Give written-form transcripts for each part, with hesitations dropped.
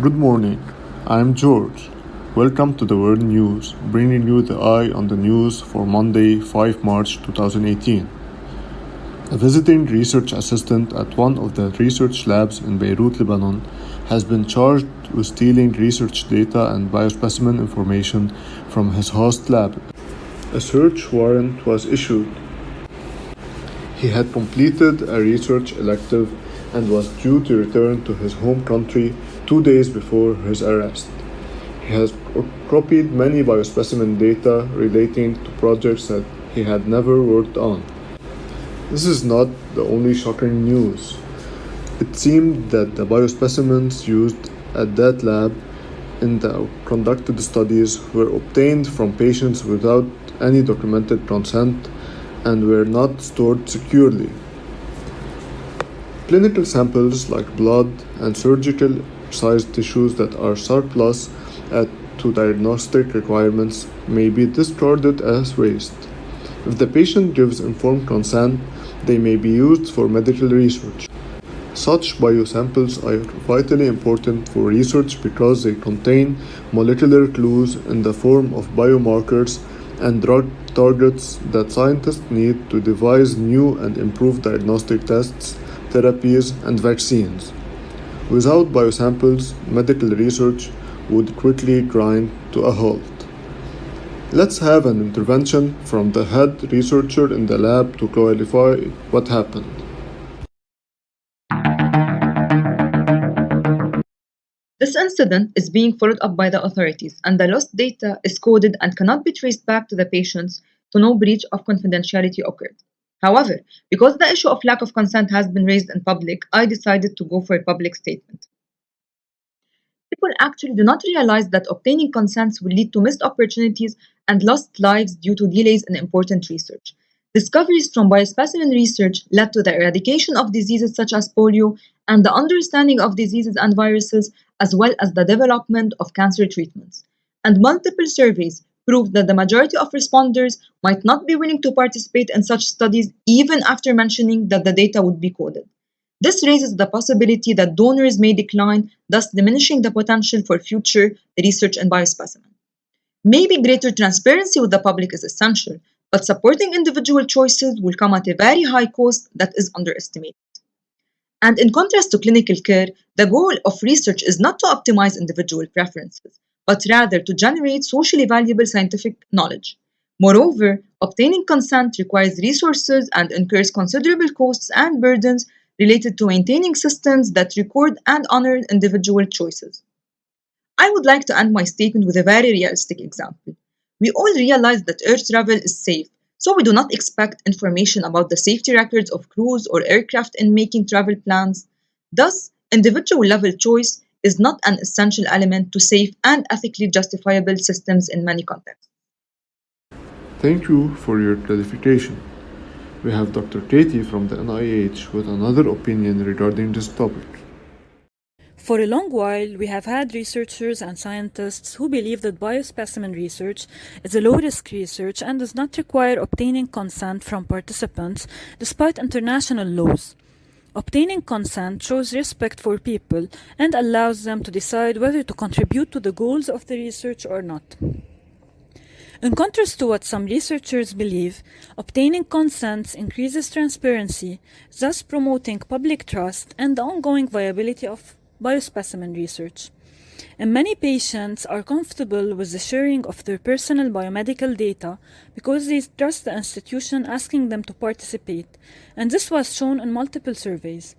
Good morning, I'm George. Welcome to the World News, bringing you the eye on the news for Monday, 5 March 2018. A visiting research assistant at one of the research labs in Beirut, Lebanon, has been charged with stealing research data and biospecimen information from his host lab. A search warrant was issued. He had completed a research elective and was due to return to his home country 2 days before his arrest. He has copied many biospecimen data relating to projects that he had never worked on. This is not the only shocking news. It seemed that the biospecimens used at that lab in the conducted studies were obtained from patients without any documented consent and were not stored securely. Clinical samples like blood and surgical sized tissues that are surplus to diagnostic requirements may be discarded as waste. If the patient gives informed consent, they may be used for medical research. Such biosamples are vitally important for research because they contain molecular clues in the form of biomarkers and drug targets that scientists need to devise new and improved diagnostic tests, therapies, and vaccines. Without biosamples, medical research would quickly grind to a halt. Let's have an intervention from the head researcher in the lab to clarify what happened. This incident is being followed up by the authorities, and the lost data is coded and cannot be traced back to the patients, so no breach of confidentiality occurred. However, because the issue of lack of consent has been raised in public, I decided to go for a public statement. People actually do not realize that obtaining consents will lead to missed opportunities and lost lives due to delays in important research. Discoveries from biospecimen research led to the eradication of diseases such as polio and the understanding of diseases and viruses, as well as the development of cancer treatments. And multiple surveys proved that the majority of responders might not be willing to participate in such studies even after mentioning that the data would be coded. This raises the possibility that donors may decline, thus diminishing the potential for future research in biospecimen. Maybe greater transparency with the public is essential, but supporting individual choices will come at a very high cost that is underestimated. And in contrast to clinical care, the goal of research is not to optimize individual preferences, but rather to generate socially valuable scientific knowledge. Moreover, obtaining consent requires resources and incurs considerable costs and burdens related to maintaining systems that record and honor individual choices. I would like to end my statement with a very realistic example. We all realize that air travel is safe, so we do not expect information about the safety records of crews or aircraft in making travel plans. Thus, individual level choice is not an essential element to safe and ethically justifiable systems in many contexts. Thank you for your clarification. We have Dr. Katie from the NIH with another opinion regarding this topic. For a long while, we have had researchers and scientists who believe that biospecimen research is a low-risk research and does not require obtaining consent from participants despite international laws. Obtaining consent shows respect for people and allows them to decide whether to contribute to the goals of the research or not. In contrast to what some researchers believe, obtaining consents increases transparency, thus promoting public trust and the ongoing viability of biospecimen research. And many patients are comfortable with the sharing of their personal biomedical data because they trust the institution asking them to participate, and this was shown in multiple surveys.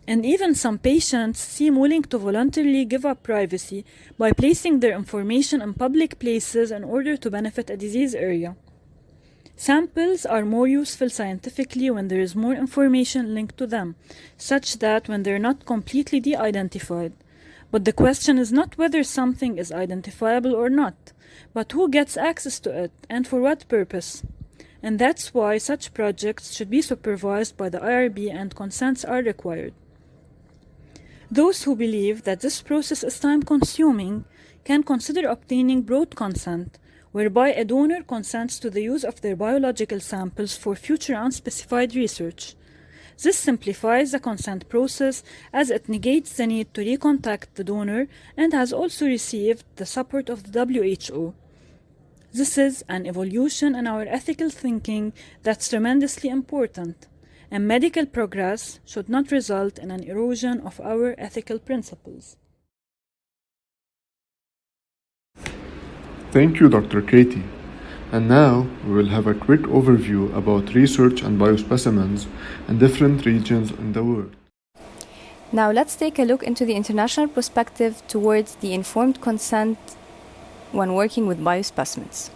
And even some patients seem willing to voluntarily give up privacy by placing their information in public places in order to benefit a disease area. Samples are more useful scientifically when there is more information linked to them, such that when they're not completely de-identified. But the question is not whether something is identifiable or not, but who gets access to it and for what purpose. And that's why such projects should be supervised by the IRB and consents are required. Those who believe that this process is time-consuming can consider obtaining broad consent, whereby a donor consents to the use of their biological samples for future unspecified research. This simplifies the consent process as it negates the need to recontact the donor and has also received the support of the WHO. This is an evolution in our ethical thinking that's tremendously important, and medical progress should not result in an erosion of our ethical principles. Thank you, Dr. Katie. And now we will have a quick overview about research and biospecimens in different regions in the world. Now let's take a look into the international perspective towards the informed consent when working with biospecimens.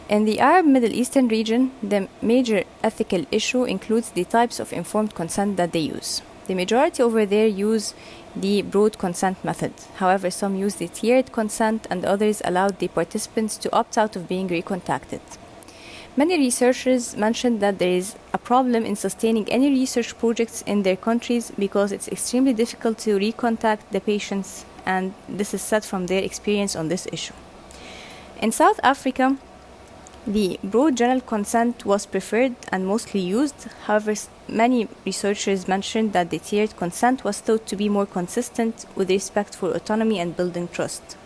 In the Arab Middle Eastern region, the major ethical issue includes the types of informed consent that they use. The majority over there use the broad consent method. However, some use the tiered consent and others allowed the participants to opt out of being recontacted. Many researchers mentioned that there is a problem in sustaining any research projects in their countries because it's extremely difficult to recontact the patients, and this is said from their experience on this issue. In South Africa, the broad general consent was preferred and mostly used. However, many researchers mentioned that the tiered consent was thought to be more consistent with respect for autonomy and building trust.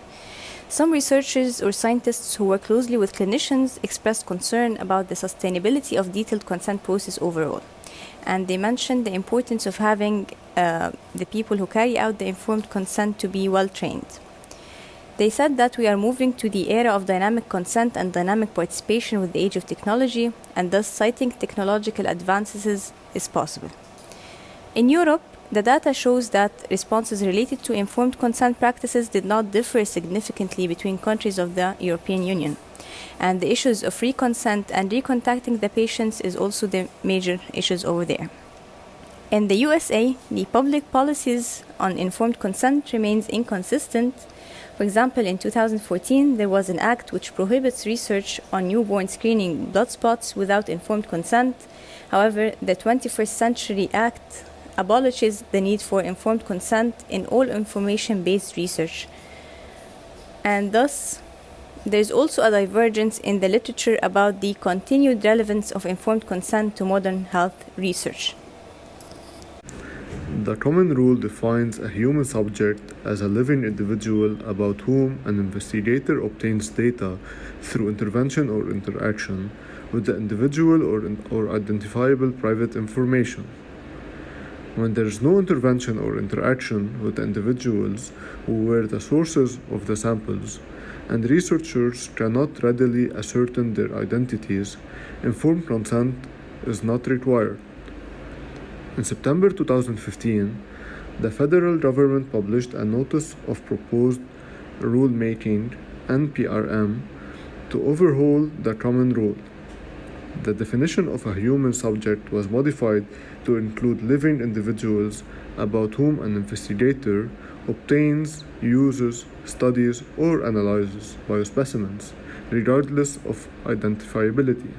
Some researchers or scientists who work closely with clinicians expressed concern about the sustainability of detailed consent process overall. And they mentioned the importance of having the people who carry out the informed consent to be well trained. They said that we are moving to the era of dynamic consent and dynamic participation with the age of technology, and thus citing technological advances is possible. In Europe, the data shows that responses related to informed consent practices did not differ significantly between countries of the European Union. And the issues of free consent and recontacting the patients is also the major issues over there. In the USA, the public policies on informed consent remains inconsistent. For example, in 2014, there was an act which prohibits research on newborn screening blood spots without informed consent. However, the 21st Century Act abolishes the need for informed consent in all information-based research. And thus, there is also a divergence in the literature about the continued relevance of informed consent to modern health research. The common rule defines a human subject as a living individual about whom an investigator obtains data through intervention or interaction with the individual or identifiable private information. When there is no intervention or interaction with the individuals who were the sources of the samples, and researchers cannot readily ascertain their identities, informed consent is not required. In September 2015, the federal government published a Notice of Proposed Rulemaking (NPRM) to overhaul the common rule. The definition of a human subject was modified to include living individuals about whom an investigator obtains, uses, studies, or analyzes biospecimens, regardless of identifiability.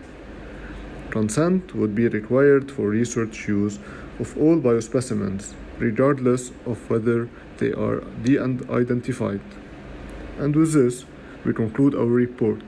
Consent would be required for research use of all biospecimens, regardless of whether they are de-identified. And with this, we conclude our report.